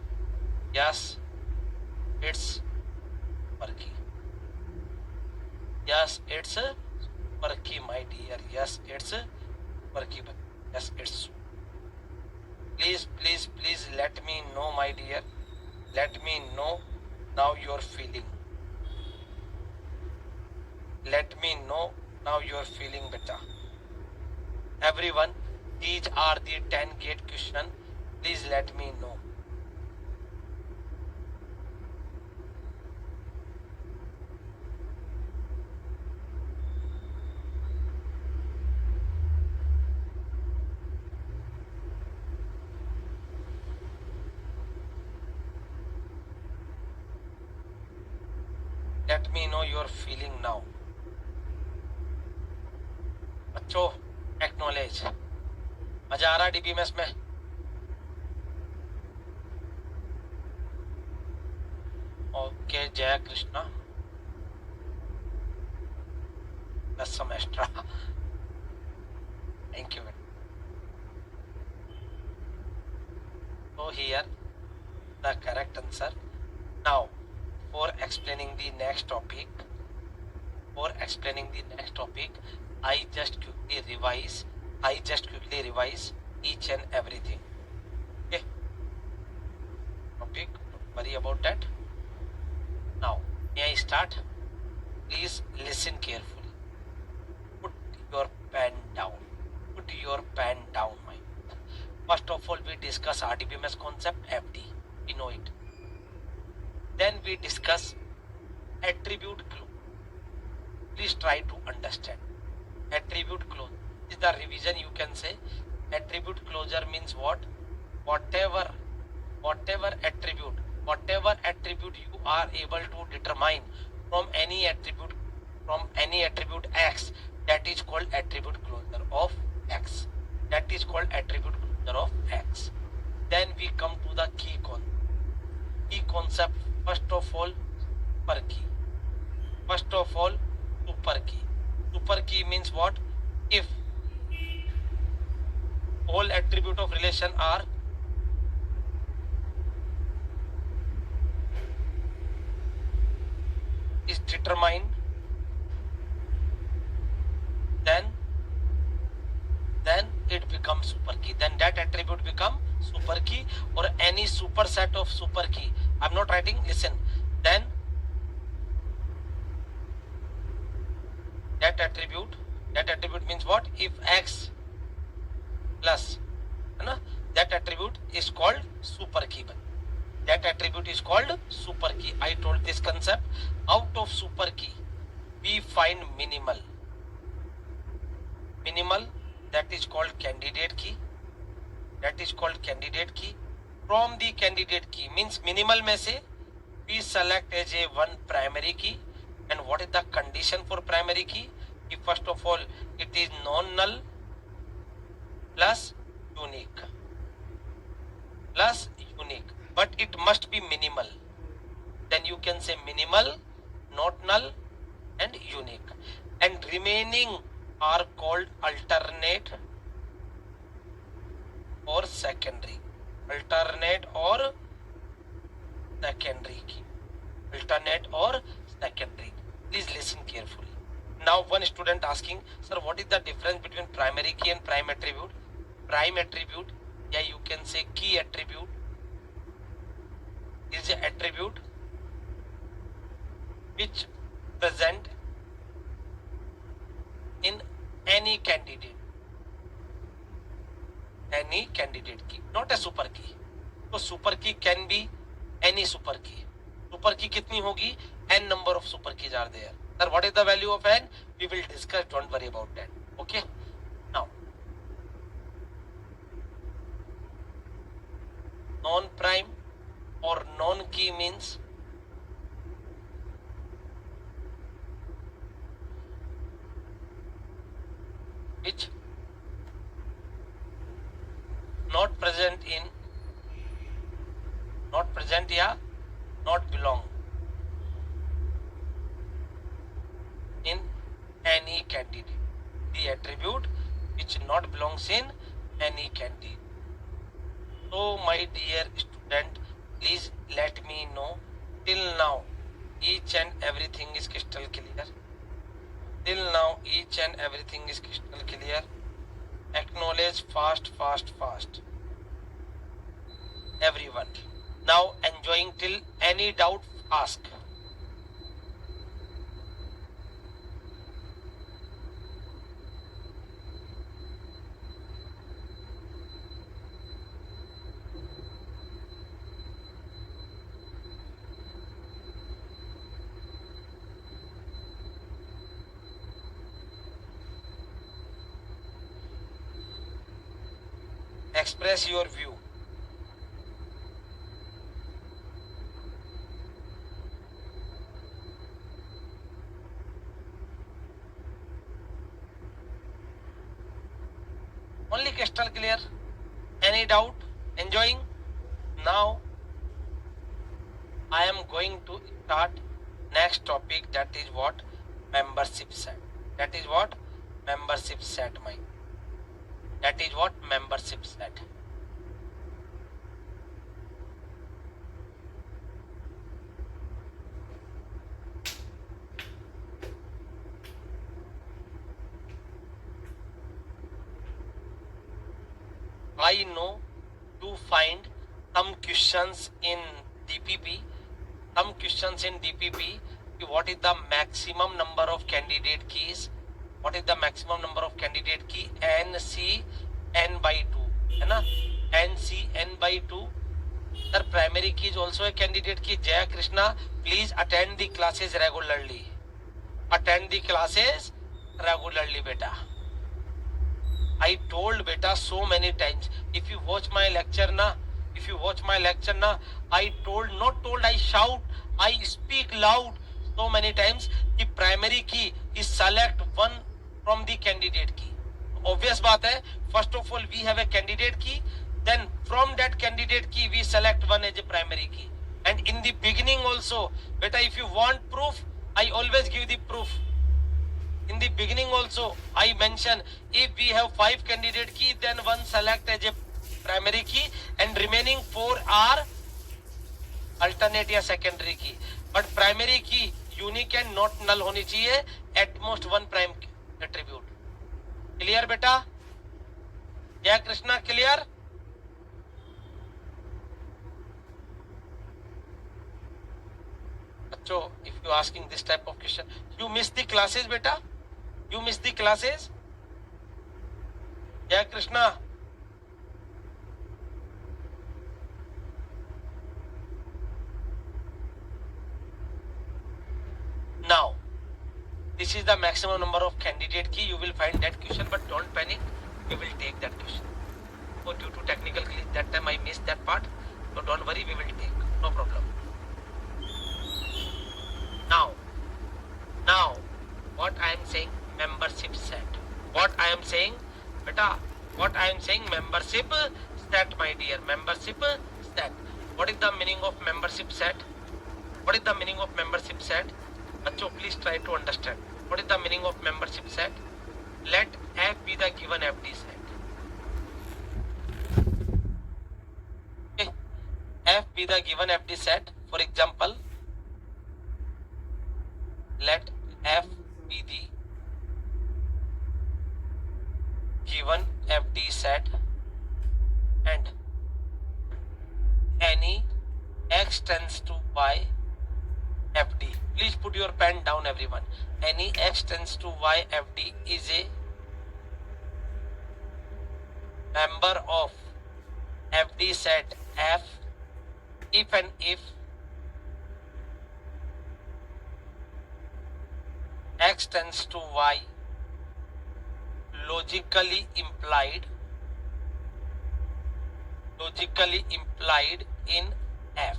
Yes, it's super key. Yes, it's a super key, my dear. Yes, it's a super key. Yes, it's. Please let me know, my dear. Let me know now your feeling. Let me know now your feeling, beta. Everyone, these are the 10 gate question. Please let me know. Let me know your feeling now. बच्चों, acknowledge. मजा आ रहा DBMS में? Okay, जय Krishna. Plus some extra. Thank you. So here the correct answer. Now for explaining the next topic, I just quickly revise each and everything. Okay, topic, don't worry about that. Now may I start? Please listen carefully. Put your pen down, my. First of all, we discuss RDBMS concept, FD, we know it. Then we discuss attribute clause. Please try to understand. Attribute clause is the revision, you can say. Attribute closure means what? Whatever attribute you are able to determine from any attribute X, that is called attribute closure of X. Then we come to the key concept. First of all, super key. Super key means what? If all attribute of relation are is determined, then it becomes super key. Then that attribute become super key, or any superset of super key. I'm not writing, listen. Then that attribute means what? If X plus, that attribute is called super key. That attribute that is called super key. I told this concept. Out of super key we find minimal, that is called candidate key, from the candidate key means minimal में से we select as a one primary key. And what is the condition for primary key? First of all, it is non-null plus unique, but it must be minimal. Then you can say minimal, not null, and unique. And remaining are called alternate or secondary. Please listen carefully. Now one student asking, sir, what is the difference between primary key and prime attribute? Prime attribute, yeah, you can say key attribute, is an attribute which present in any candidate key, not a super key. So super key can be any super key. Super key कितनी होगी? N number of super keys are there. Sir, what is the value of n? We will discuss, don't worry about that. Okay. Now, non-prime or non-key means which not present या not belong in any candidate. The attribute which not belongs in any candidate. So my dear student, please let me know till now each and everything is crystal clear. Acknowledge fast. Everyone. Now enjoying till any doubt ask. Express your view. Only crystal clear. Any doubt? Enjoying? Now I am going to start next topic, that is what? Membership set. Membership set. I know to find some questions in DPP. What is the maximum number of candidate keys? NC n by 2 है ना? NC n by 2. Sir, primary key is also a candidate key. Jaya Krishna, please attend the classes regularly. Beta. I told beta so many times. If you watch my lecture na, I shout, I speak loud so many times. The primary key is select one from the candidate key. Obvious बात है. First of all, we have a candidate key. Then from that candidate key, we select one as a primary key. And in the beginning also, beta, if you want proof, I always give the proof. In the beginning also, I mention if we have 5 candidate key, then one select as a primary key and remaining 4 are alternate या secondary key. But primary key unique and not null होनी चाहिए. At most one prime attribute. Clear बेटा? Jaya Krishna, clear? So if you asking this type of question, you miss the classes beta? Jaya Krishna. This is the maximum number of candidate key. You will find that question, but don't panic. We will take that question. So due to technical glitch, that time I missed that part. So don't worry, we will take. No problem. Now, what I am saying, membership set. What I am saying, beta. What I am saying, membership set, my dear. Membership set. What is the meaning of membership set? What is the meaning of membership set? Achcho, please try to understand. What is the meaning of membership set? Let F be the given FD set. Okay. F be the given FD set. For example, let F be the given FD set and any x tends to y FD. Please put your pen down, everyone. Any x tends to y FD is a member of FD set F if and if x tends to y logically implied in F.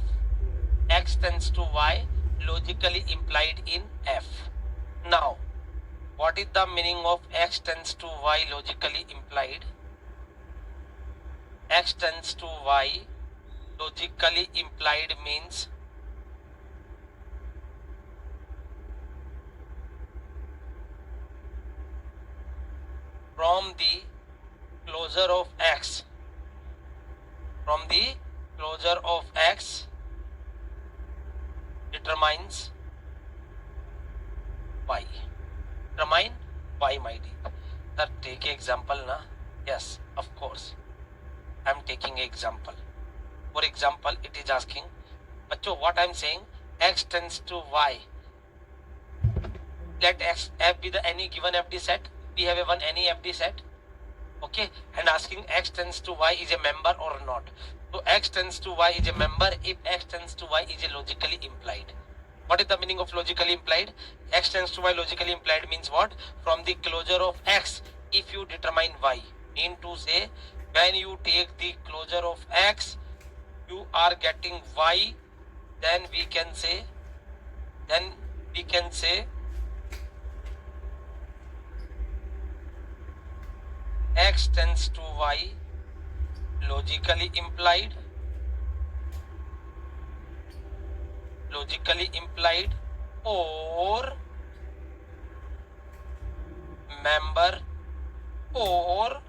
X tends to y logically implied in F. Now, what is the meaning of x tends to y logically implied? X tends to y logically implied means from the closure of x determines y. Determine y, my dear. Sir, take example na? Yes, of course. I am taking example. For example, it is asking, bachcho, what I am saying, x tends to y. Let x f be the any given FD set. We have a any FD set. Okay, and asking x tends to y is a member or not. So x tends to y is a member if x tends to y is a logically implied. What is the meaning of logically implied? X tends to y logically implied means what? From the closure of x, if you determine y. Mean to say, when you take the closure of x, you are getting y, then we can say x tends to y logically implied or member or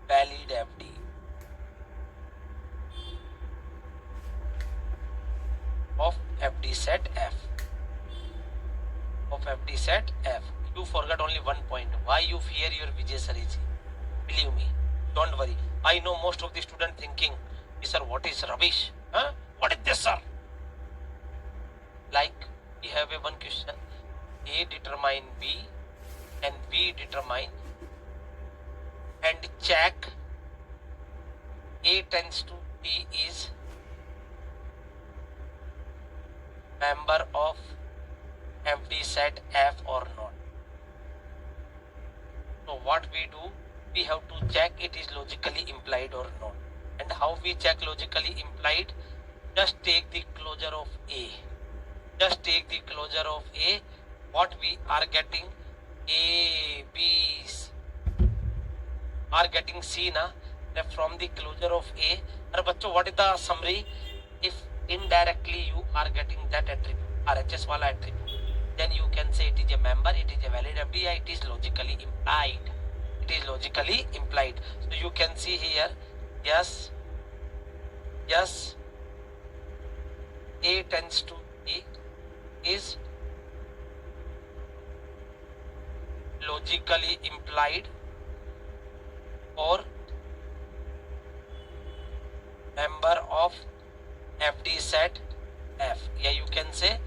valid FD. Of FD set F. You forgot only one point. Why you fear your Vijay Sariji? Believe me, don't worry. I know most of the student thinking, sir, what is rubbish? Huh? What is this, sir? Like, we have a one question. A determine B and B determine and check A tends to B is member of FD set F or not. So what we do, we have to check it is logically implied or not. And how we check logically implied? Just take the closure of A. What we are getting? A, B, are getting C na? From the closure of A. And bachcho, what is the summary? If indirectly you are getting that attribute, RHS wala attribute, then you can say it is a member, it is a valid FD, it is logically implied. So you can see here, yes, A tends to B is logically implied or member of FD set F. Yeah, you can say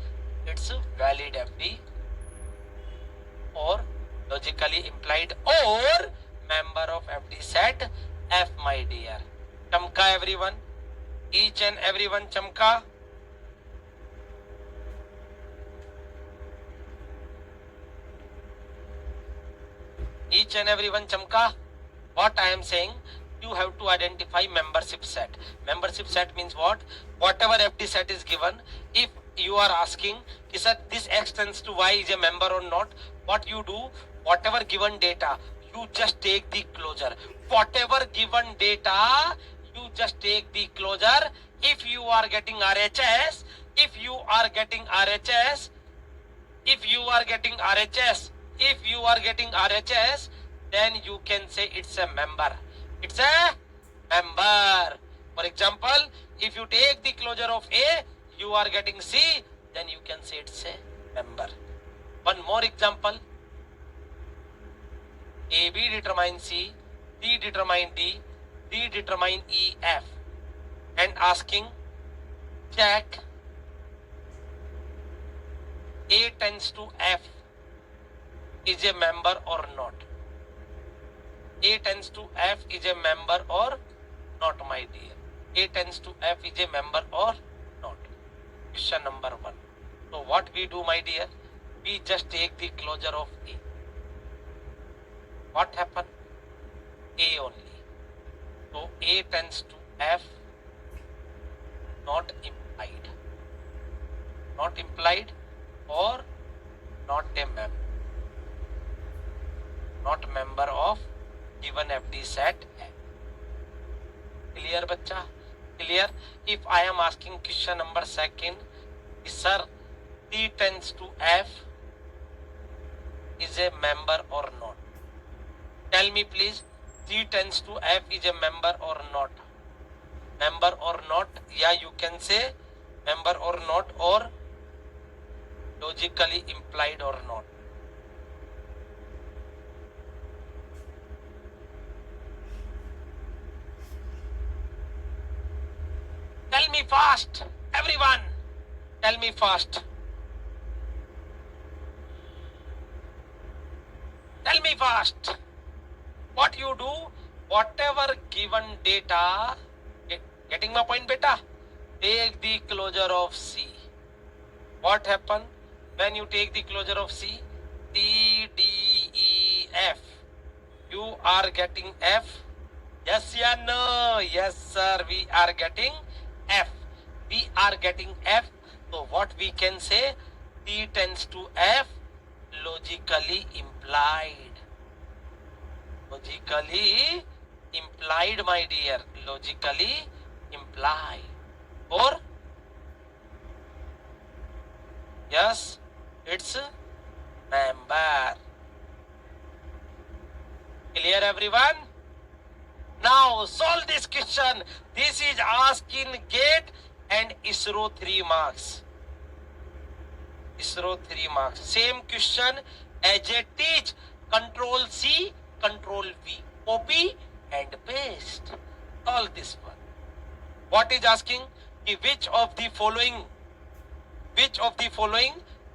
it's a valid FD or logically implied or member of FD set F, my dear. Chamka, everyone. Each and everyone, chamka. each and every one chamka? What I am saying, you have to identify membership set. Membership set means what? Whatever FD set is given, if you are asking, is that this X tends to Y is a member or not, what you do, whatever given data, you just take the closure. Whatever given data, you just take the closure. If you are getting RHS, if you are getting RHS, then you can say it's a member. It's a member. For example, if you take the closure of A, you are getting C, then you can say it's a member. One more example. A, B determine C, C determine D, D determine E, F. And asking, check A tends to F is a member or not. A tends to F is a member or not, my dear. A tends to F is a member or not. Question number 1. So what we do, my dear? We just take the closure of A. What happened? A only. So A tends to F, not implied. Not implied or not a member. Not member of given FD set. Clear, bacha? Clear? If I am asking question number 2, sir, C tends to F is a member or not? Tell me please, C tends to F is a member or not? Member or not? Yeah, you can say member or not, or logically implied or not. Tell me fast, everyone. Tell me fast. Tell me fast. What you do, whatever given data, getting my point, beta? Take the closure of C. What happened when you take the closure of C? C, D, E, F. You are getting F. Yes, yeah, no. Yes, sir. We are getting F. We are getting F. So what we can say? C tends to F, logically implied. Logically implied, my dear. Logically implied. Or yes, it's member. Clear, everyone? Now solve this question. This is asked in GATE and ISRO 3 marks. ISRO 3 marks. Same question as a teach. Control C, Control V. Copy and paste. All this one. What is asking? Which of the following?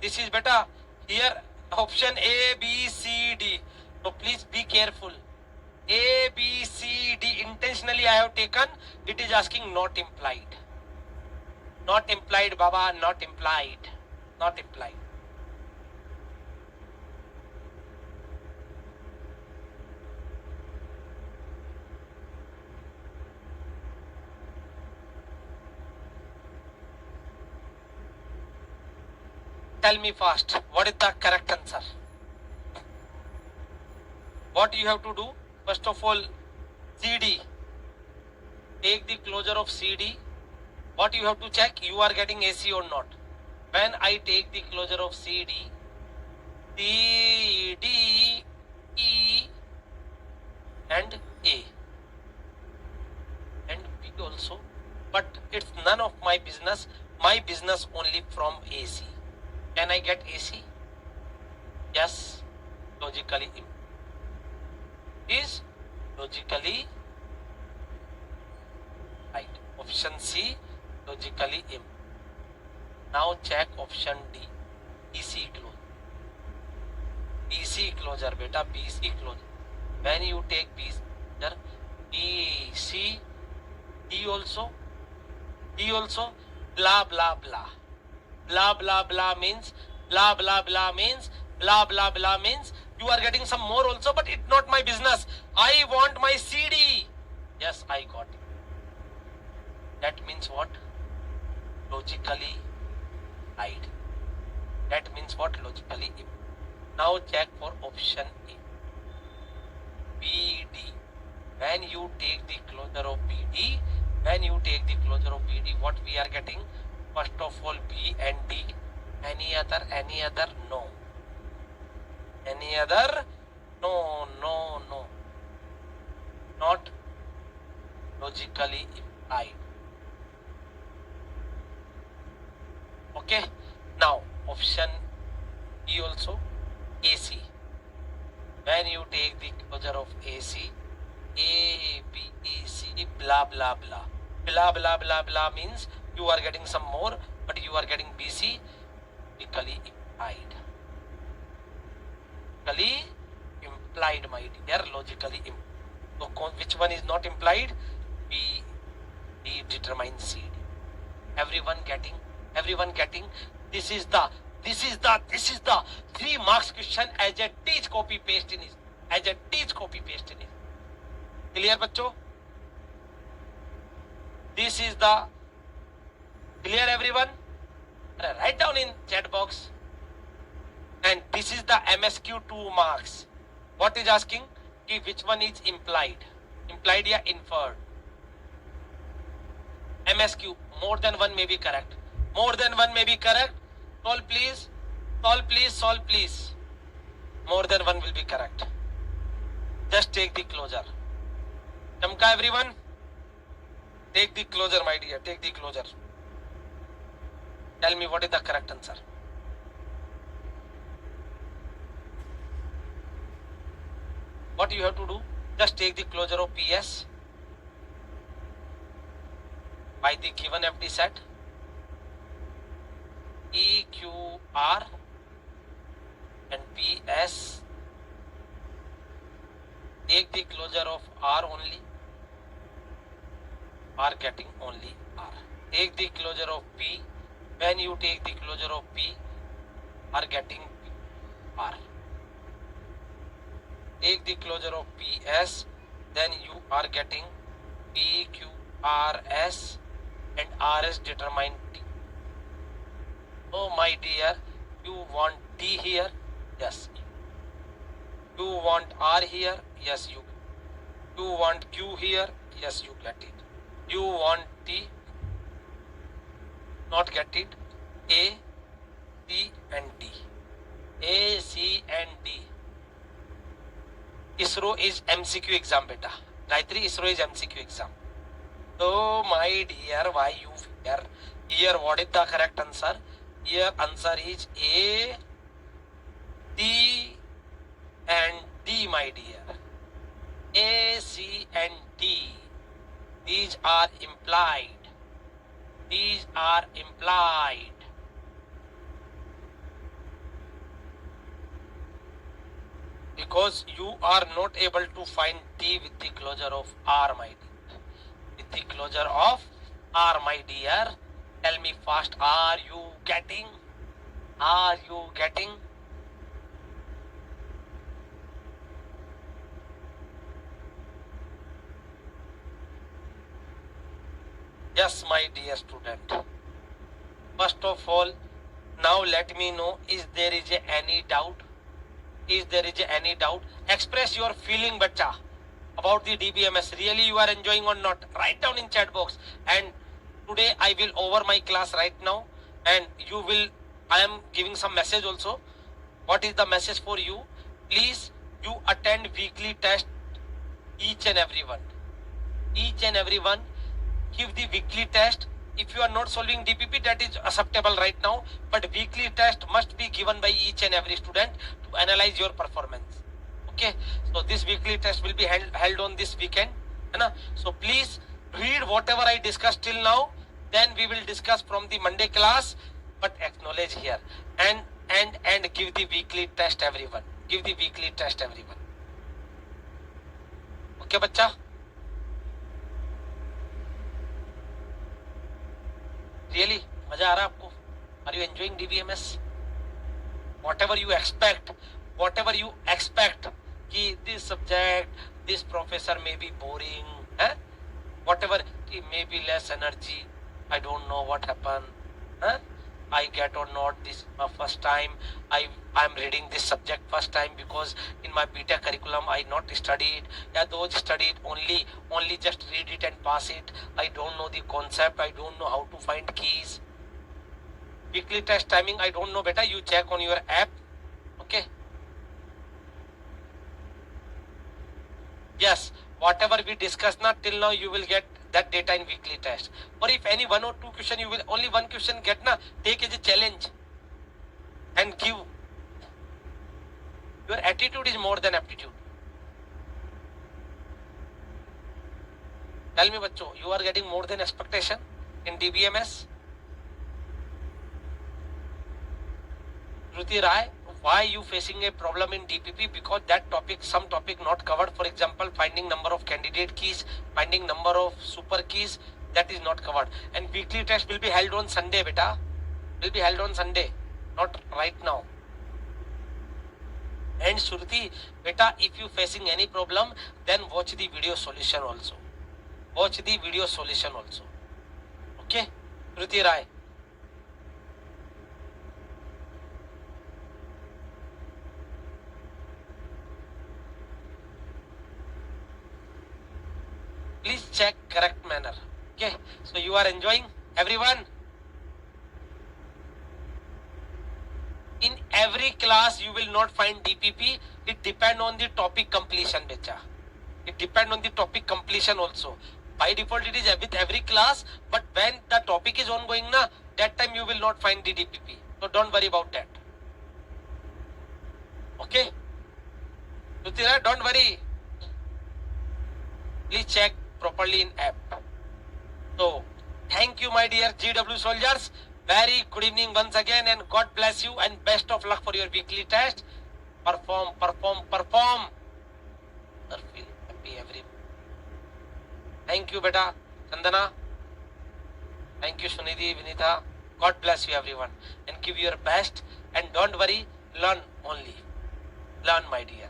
This is better. Here option A, B, C, D. So please be careful. A, B, C, D intentionally I have taken. It is asking not implied. Not implied, Baba, not implied. Not implied. Tell me fast, what is the correct answer? What you have to do? First of all, CD. Take the closure of CD. What you have to check? You are getting AC or not. When I take the closure of CD, C, D, E and A and B also. But it's none of my business. My business only from AC. Can I get AC? Yes. Logically. Is logically right. Option C, logically im. Now check option D, BC closure. BC closure, beta, BC closure. When you take BC closure, BC, D also, blah blah blah. Blah blah blah means, blah blah blah means, blah blah blah means You are getting some more also, but it's not my business. I want my CD. Yes, I got it. That means what? Logically implied. That means what? Logically implied. Now check for option A. BD. When you take the closure of BD, what we are getting? First of all, B and D. Any other? No. Any other? No. Not logically implied. Okay. Now option E also. AC. When you take the closure of AC, A, B, C, blah blah blah. Blah blah blah blah means you are getting some more, but you are getting BC. Logically implied. Logically implied, my dear. Logically implied. So which one is not implied? B, D determines CD. Everyone getting? This is the 3 marks question as a teach copy paste in it. Clear बच्चों? This is the clear everyone? Write down in chat box. And this is the MSQ 2 marks. What is asking? Which one is implied? Implied या inferred? MSQ, more than one may be correct. Solve please. More than one will be correct. Just take the closure. Chamka everyone? Take the closure, my dear. Take the closure. Tell me what is the correct answer. What you have to do? Just take the closure of PS by the given FD set. EQR and PS. Take the closure of R only. R getting only R. Take the closure of P. When you take the closure of P, R getting R. Take the closure of PS, then you are getting PQRS and RS determine T. Oh my dear, you want T here? Yes. You want R here? Yes, you. You want Q here? Yes, you get it. You want T? Not get it. A, C and D. A, C and D. ISRO is MCQ exam, beta. Gayatri, ISRO is MCQ exam. So, my dear, why you fear? Here, what is the correct answer? Here, answer is A, C, and D, my dear. A, C, and D. These are implied. Because you are not able to find T with the closure of R, my dear. With the closure of R, my dear. Tell me fast, are you getting? Yes, my dear student. First of all, now let me know, is there any doubt? Express your feeling, bacha, about the DBMS. Really you are enjoying or not? Write down in chat box. And today I will over my class right now, and I am giving some message also. What is the message for you? Please, you attend weekly test, each and everyone. Give the weekly test. If you are not solving DPP, that is acceptable right now, but weekly test must be given by each and every student to analyze your performance. Okay, so this weekly test will be held on this weekend. So please read whatever I discussed till now, then we will discuss from the Monday class, but acknowledge here and give the weekly test, everyone. Okay, bacha? Really? मजा आ रहा है आपको? Are you enjoying DBMS? Whatever you expect, whatever you expect ki this subject, this professor may be boring, whatever, it may be less energy, I don't know what happened, I get or not this first time, I'm reading this subject first time because in my BTech curriculum I not studied. Yeah, those studied only just read it and pass it. I don't know the concept, I don't know how to find keys. Weekly test timing, I don't know, beta, you check on your app. Okay. Yes, whatever we discussed now till now, you will get that data in weekly test. Or if any one or two question, you will only one question get na, take as a challenge and give. Your attitude is more than aptitude. Tell me, bachcho, you are getting more than expectation in DBMS? Shruti Rai, why you facing a problem in DPP? Because that topic, some topic not covered. For example, finding number of candidate keys, finding number of super keys, that is not covered. And weekly test will be held on Sunday, beta. Will be held on Sunday, not right now. And Shruti, beta, if you facing any problem, then watch the video solution also. Watch the video solution also. Okay, Shruti Rai. Please check correct manner. Okay, so you are enjoying, everyone? In every class you will not find DPP. It depend on the topic completion, becha. It depend on the topic completion also. By default it is with every class, but when the topic is ongoing na, that time you will not find the DPP. So don't worry about that. Okay, Sutira, don't worry. Please check properly in app. So thank you, my dear GW soldiers. Very good evening once again, and God bless you and best of luck for your weekly test. Perform, perform, perform. Feel happy every. Thank you, beta. Chandana. Thank you, Sunidhi, Vinitha. God bless you, everyone, and give your best. And don't worry, learn only. Learn, my dear.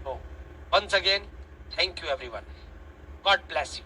So once again, thank you, everyone. God bless you.